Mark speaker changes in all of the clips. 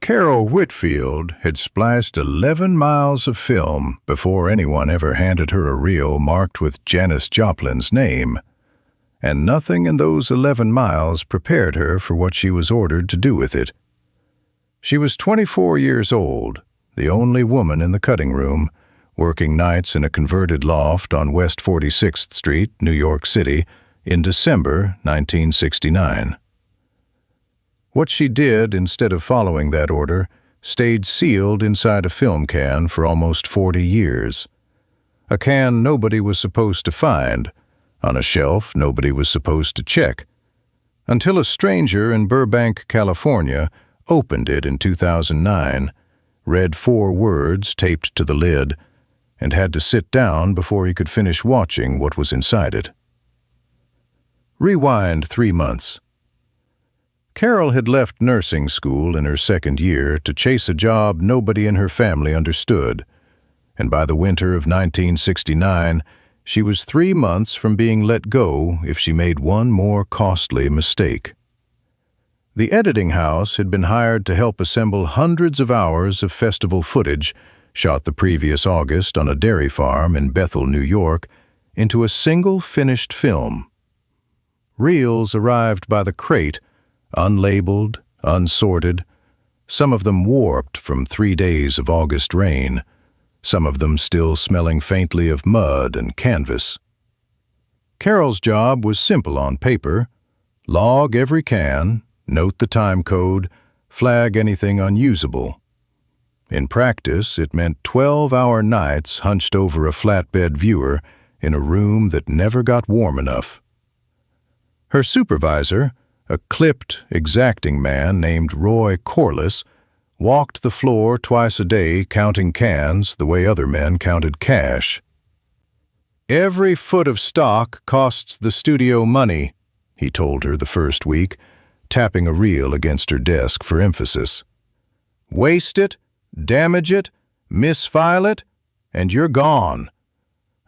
Speaker 1: Carol Whitfield had spliced 11 miles of film before anyone ever handed her a reel marked with Janis Joplin's name, and nothing in those 11 miles prepared her for what she was ordered to do with it. She was 24 years old, the only woman in the cutting room, working nights in a converted loft on West 46th Street, New York City, in December 1969. What she did, instead of following that order, stayed sealed inside a film can for almost 40 years. A can nobody was supposed to find, on a shelf nobody was supposed to check, until a stranger in Burbank, California, opened it in 2009, read 4 words taped to the lid, and had to sit down before he could finish watching what was inside it. Rewind 3 months. Carol had left nursing school in her second year to chase a job nobody in her family understood, and by the winter of 1969, she was 3 months from being let go if she made one more costly mistake. The editing house had been hired to help assemble hundreds of hours of festival footage shot the previous August on a dairy farm in Bethel, New York, into a single finished film. Reels arrived by the crate, unlabeled, unsorted, some of them warped from 3 days of August rain, some of them still smelling faintly of mud and canvas. Carol's job was simple on paper: log every can, note the time code, flag anything unusable. In practice, it meant 12-hour nights hunched over a flatbed viewer in a room that never got warm enough. Her supervisor, a clipped, exacting man named Roy Corliss, walked the floor twice a day counting cans the way other men counted cash. "Every foot of stock costs the studio money," he told her the first week, tapping a reel against her desk for emphasis. "Waste it, damage it, misfile it, and you're gone.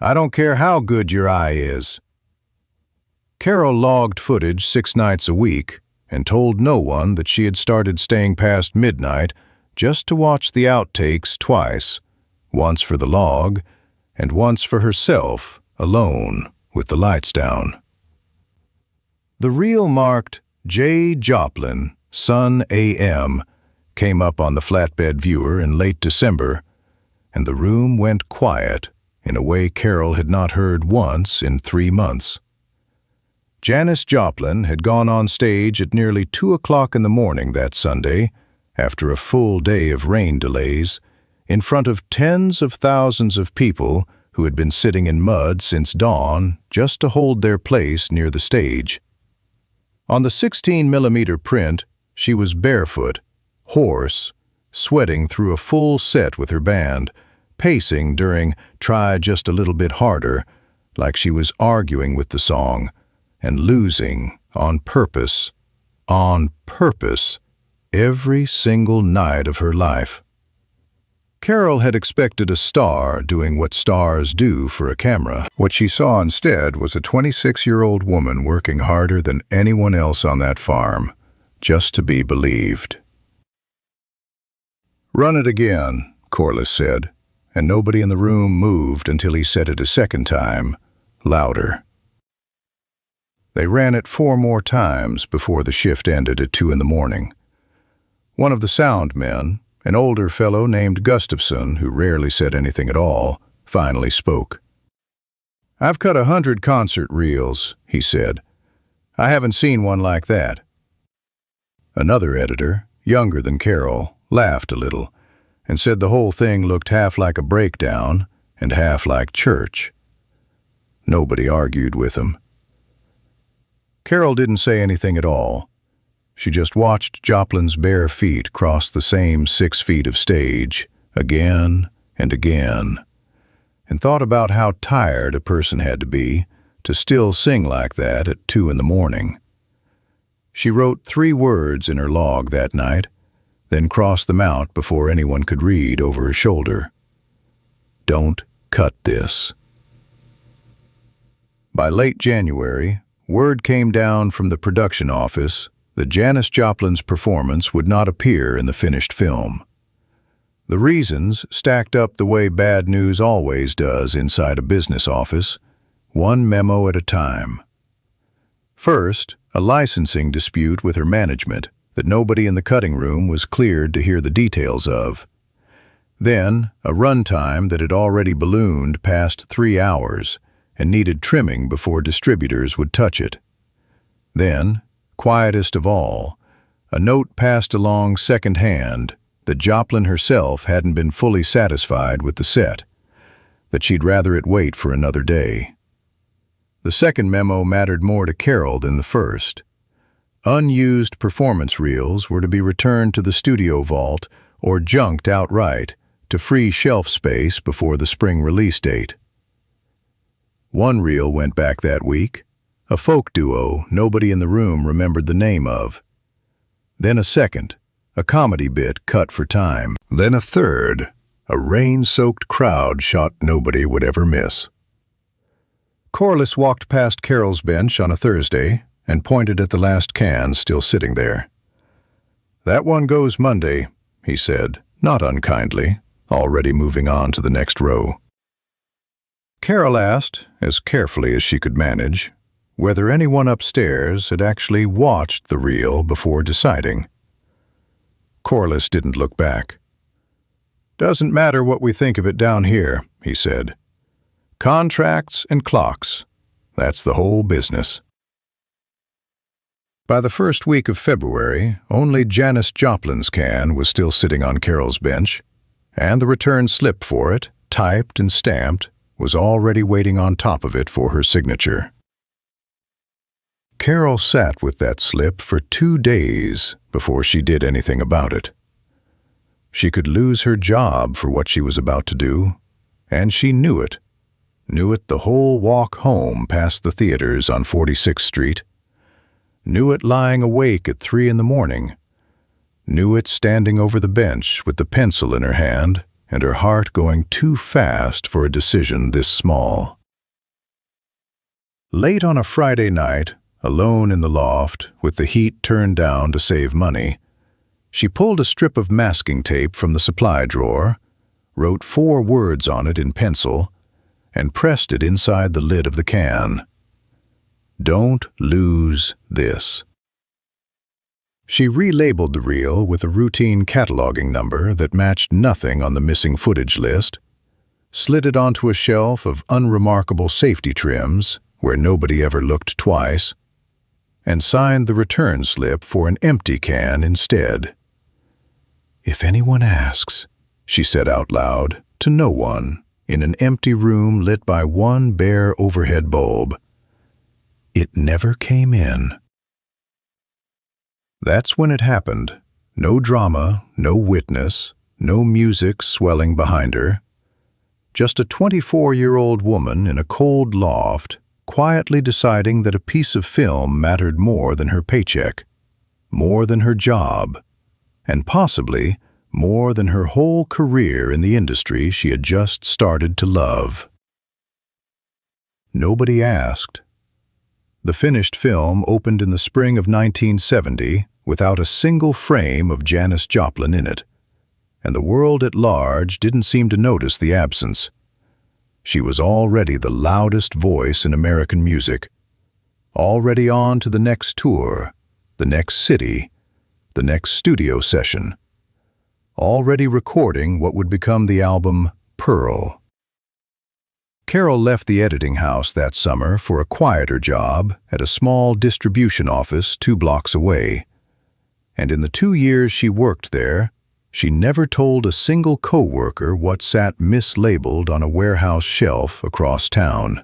Speaker 1: I don't care how good your eye is." Carol logged footage 6 nights a week and told no one that she had started staying past midnight just to watch the outtakes twice, once for the log and once for herself, alone, with the lights down. The reel marked J. Joplin, Sun A.M., came up on the flatbed viewer in late December, and the room went quiet in a way Carol had not heard once in 3 months. Janis Joplin had gone on stage at nearly 2 o'clock in the morning that Sunday, after a full day of rain delays, in front of tens of thousands of people who had been sitting in mud since dawn just to hold their place near the stage. On the 16mm print, she was barefoot, hoarse, sweating through a full set with her band, pacing during "Try Just a Little Bit Harder," like she was arguing with the song, and losing on purpose, every single night of her life. Carol had expected a star doing what stars do for a camera. What she saw instead was a 26-year-old woman working harder than anyone else on that farm, just to be believed. "Run it again," Corliss said, and nobody in the room moved until he said it a second time, louder. They ran it 4 more times before the shift ended at 2 in the morning. One of the sound men, an older fellow named Gustafson, who rarely said anything at all, finally spoke. "I've cut 100 concert reels," he said. "I haven't seen one like that." Another editor, younger than Carol, laughed a little and said the whole thing looked half like a breakdown and half like church. Nobody argued with him. Carol didn't say anything at all. She just watched Joplin's bare feet cross the same 6 feet of stage, again and again, and thought about how tired a person had to be to still sing like that at 2 in the morning. She wrote 3 words in her log that night, then crossed them out before anyone could read over her shoulder. "Don't cut this." By late January, word came down from the production office that Janis Joplin's performance would not appear in the finished film. The reasons stacked up the way bad news always does inside a business office, one memo at a time. First, a licensing dispute with her management that nobody in the cutting room was cleared to hear the details of. Then, a runtime that had already ballooned past 3 hours and needed trimming before distributors would touch it. Then, quietest of all, a note passed along second-hand that Joplin herself hadn't been fully satisfied with the set, that she'd rather it wait for another day. The second memo mattered more to Carol than the first. Unused performance reels were to be returned to the studio vault or junked outright to free shelf space before the spring release date. One reel went back that week, a folk duo nobody in the room remembered the name of. Then a second, a comedy bit cut for time. Then a third, a rain-soaked crowd shot nobody would ever miss. Corliss walked past Carol's bench on a Thursday and pointed at the last can still sitting there. "That one goes Monday," he said, not unkindly, already moving on to the next row. Carol asked, as carefully as she could manage, whether anyone upstairs had actually watched the reel before deciding. Corliss didn't look back. "Doesn't matter what we think of it down here," he said. "Contracts and clocks. That's the whole business." By the first week of February, only Janis Joplin's can was still sitting on Carol's bench, and the return slip for it, typed and stamped, was already waiting on top of it for her signature. Carol sat with that slip for 2 days before she did anything about it. She could lose her job for what she was about to do, and she knew it. Knew it the whole walk home past the theaters on 46th Street. Knew it lying awake at 3 in the morning. Knew it standing over the bench with the pencil in her hand and her heart going too fast for a decision this small. Late on a Friday night, alone in the loft, with the heat turned down to save money, she pulled a strip of masking tape from the supply drawer, wrote 4 words on it in pencil, and pressed it inside the lid of the can. "Don't lose this." She relabeled the reel with a routine cataloging number that matched nothing on the missing footage list, slid it onto a shelf of unremarkable safety trims where nobody ever looked twice, and signed the return slip for an empty can instead. "If anyone asks," she said out loud, to no one, in an empty room lit by one bare overhead bulb, "it never came in." That's when it happened. No drama, no witness, no music swelling behind her. Just a 24-year-old woman in a cold loft, quietly deciding that a piece of film mattered more than her paycheck, more than her job, and possibly more than her whole career in the industry she had just started to love. Nobody asked. The finished film opened in the spring of 1970 without a single frame of Janis Joplin in it, and the world at large didn't seem to notice the absence. She was already the loudest voice in American music, already on to the next tour, the next city, the next studio session, already recording what would become the album Pearl. Carol left the editing house that summer for a quieter job at a small distribution office 2 blocks away, and in the 2 years she worked there, she never told a single coworker what sat mislabeled on a warehouse shelf across town.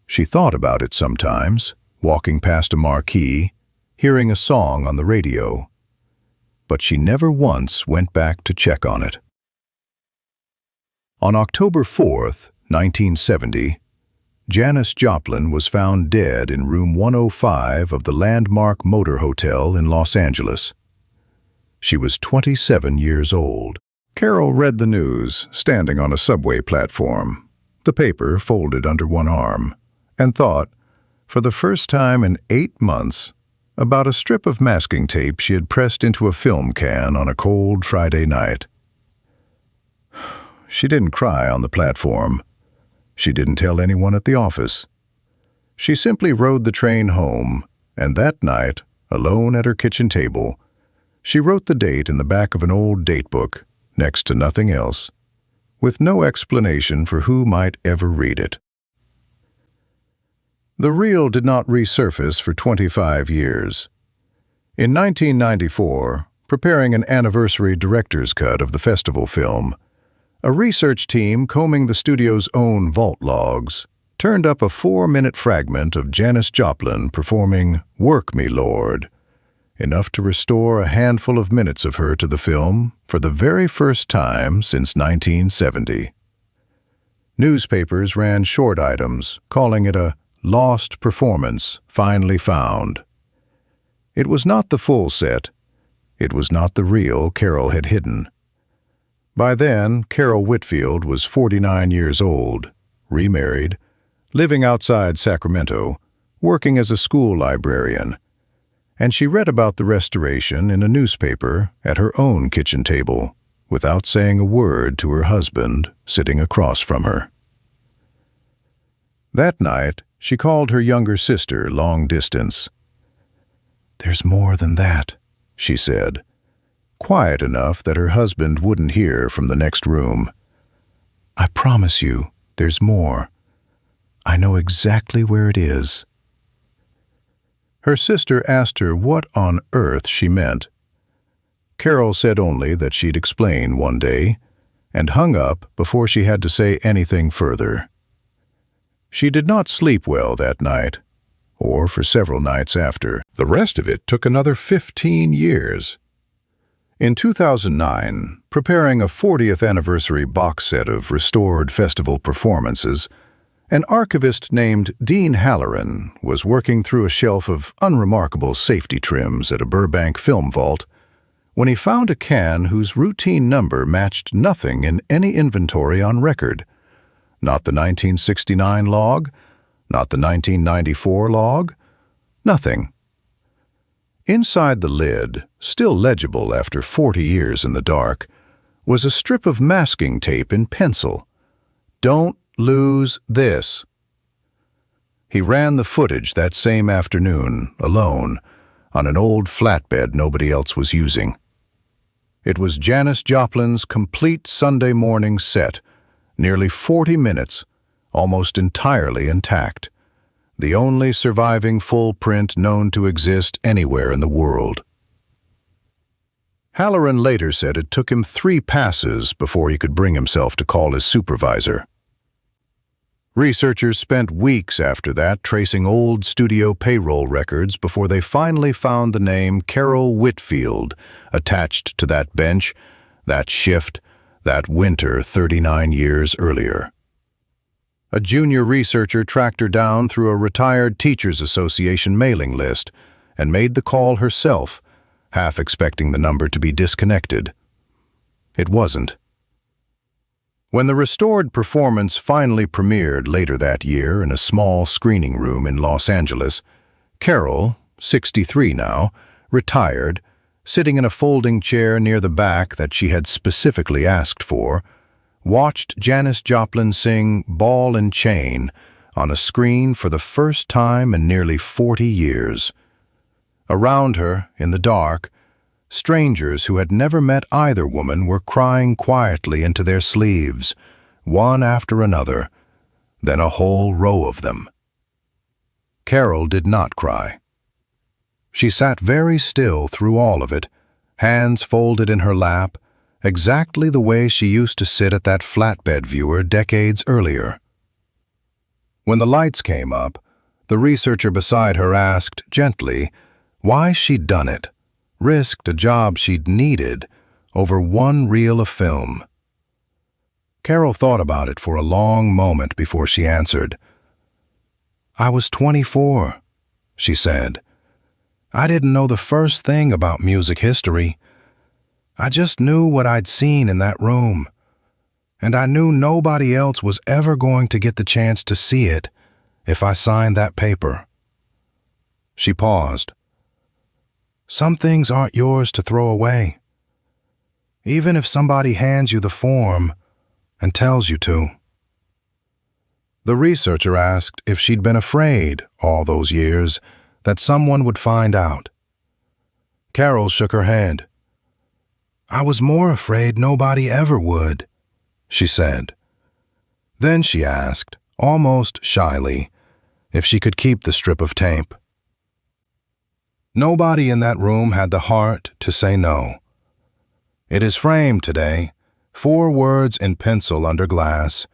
Speaker 1: She thought about it sometimes, walking past a marquee, hearing a song on the radio, but she never once went back to check on it. On October 4th, 1970, Janis Joplin was found dead in room 105 of the Landmark Motor Hotel in Los Angeles. She was 27 years old. Carol read the news, standing on a subway platform, the paper folded under one arm, and thought, for the first time in 8 months, about a strip of masking tape she had pressed into a film can on a cold Friday night. She didn't cry on the platform. She didn't tell anyone at the office. She simply rode the train home, and that night, alone at her kitchen table, she wrote the date in the back of an old date book, next to nothing else, with no explanation for who might ever read it. The reel did not resurface for 25 years. In 1994, preparing an anniversary director's cut of the festival film, a research team combing the studio's own vault logs turned up a 4-minute fragment of Janis Joplin performing "Work Me, Lord," enough to restore a handful of minutes of her to the film for the very first time since 1970. Newspapers ran short items, calling it a "lost performance finally found." It was not the full set. It was not the reel Carol had hidden. By then, Carol Whitfield was 49 years old, remarried, living outside Sacramento, working as a school librarian, and she read about the restoration in a newspaper at her own kitchen table, without saying a word to her husband sitting across from her. That night, she called her younger sister long distance. "There's more than that," she said, quiet enough that her husband wouldn't hear from the next room. "I promise you, there's more. I know exactly where it is." Her sister asked her what on earth she meant. Carol said only that she'd explain one day, and hung up before she had to say anything further. She did not sleep well that night, or for several nights after. The rest of it took another 15 years. In 2009, preparing a 40th anniversary box set of restored festival performances, an archivist named Dean Halloran was working through a shelf of unremarkable safety trims at a Burbank film vault when he found a can whose routine number matched nothing in any inventory on record. Not the 1969 log, not the 1994 log, nothing. Inside the lid, still legible after 40 years in the dark, was a strip of masking tape in pencil. "Don't lose this." He ran the footage that same afternoon, alone, on an old flatbed nobody else was using. It was Janis Joplin's complete Sunday morning set, nearly 40 minutes, almost entirely intact, the only surviving full print known to exist anywhere in the world. Halloran later said it took him 3 passes before he could bring himself to call his supervisor. Researchers spent weeks after that tracing old studio payroll records before they finally found the name Carol Whitfield attached to that bench, that shift, that winter 39 years earlier. A junior researcher tracked her down through a retired Teachers Association mailing list and made the call herself, half expecting the number to be disconnected. It wasn't. When the restored performance finally premiered later that year in a small screening room in Los Angeles, Carol, 63 now, retired, sitting in a folding chair near the back that she had specifically asked for, watched Janis Joplin sing "Ball and Chain" on a screen for the first time in nearly 40 years. Around her, in the dark, strangers who had never met either woman were crying quietly into their sleeves, one after another, then a whole row of them. Carol did not cry. She sat very still through all of it, hands folded in her lap, exactly the way she used to sit at that flatbed viewer decades earlier. When the lights came up, the researcher beside her asked, gently, why she'd done it, risked a job she'd needed over one reel of film. Carol thought about it for a long moment before she answered. "I was 24, she said. I didn't know the first thing about music history. I just knew what I'd seen in that room, and I knew nobody else was ever going to get the chance to see it if I signed that paper." She paused, Some things aren't yours to throw away, even if somebody hands you the form and tells you to. The researcher asked if she'd been afraid all those years that someone would find out. Carol shook her head. "I was more afraid nobody ever would," she said. Then she asked, almost shyly, if she could keep the strip of tape. Nobody in that room had the heart to say no. It is framed today, 4 words in pencil under glass,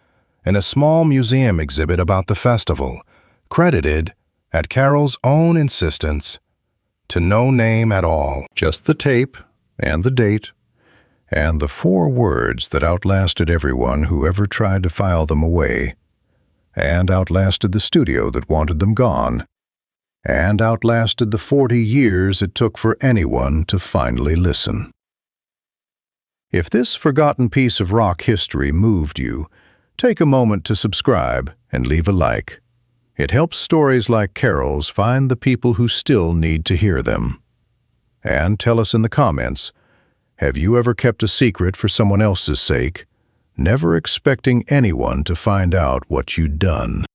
Speaker 1: in a small museum exhibit about the festival, credited, at Carol's own insistence, to no name at all. Just the tape and the date and the 4 words that outlasted everyone who ever tried to file them away, and outlasted the studio that wanted them gone, and outlasted the 40 years it took for anyone to finally listen. If this forgotten piece of rock history moved you, take a moment to subscribe and leave a like. It helps stories like Carol's find the people who still need to hear them. And tell us in the comments, have you ever kept a secret for someone else's sake, never expecting anyone to find out what you'd done?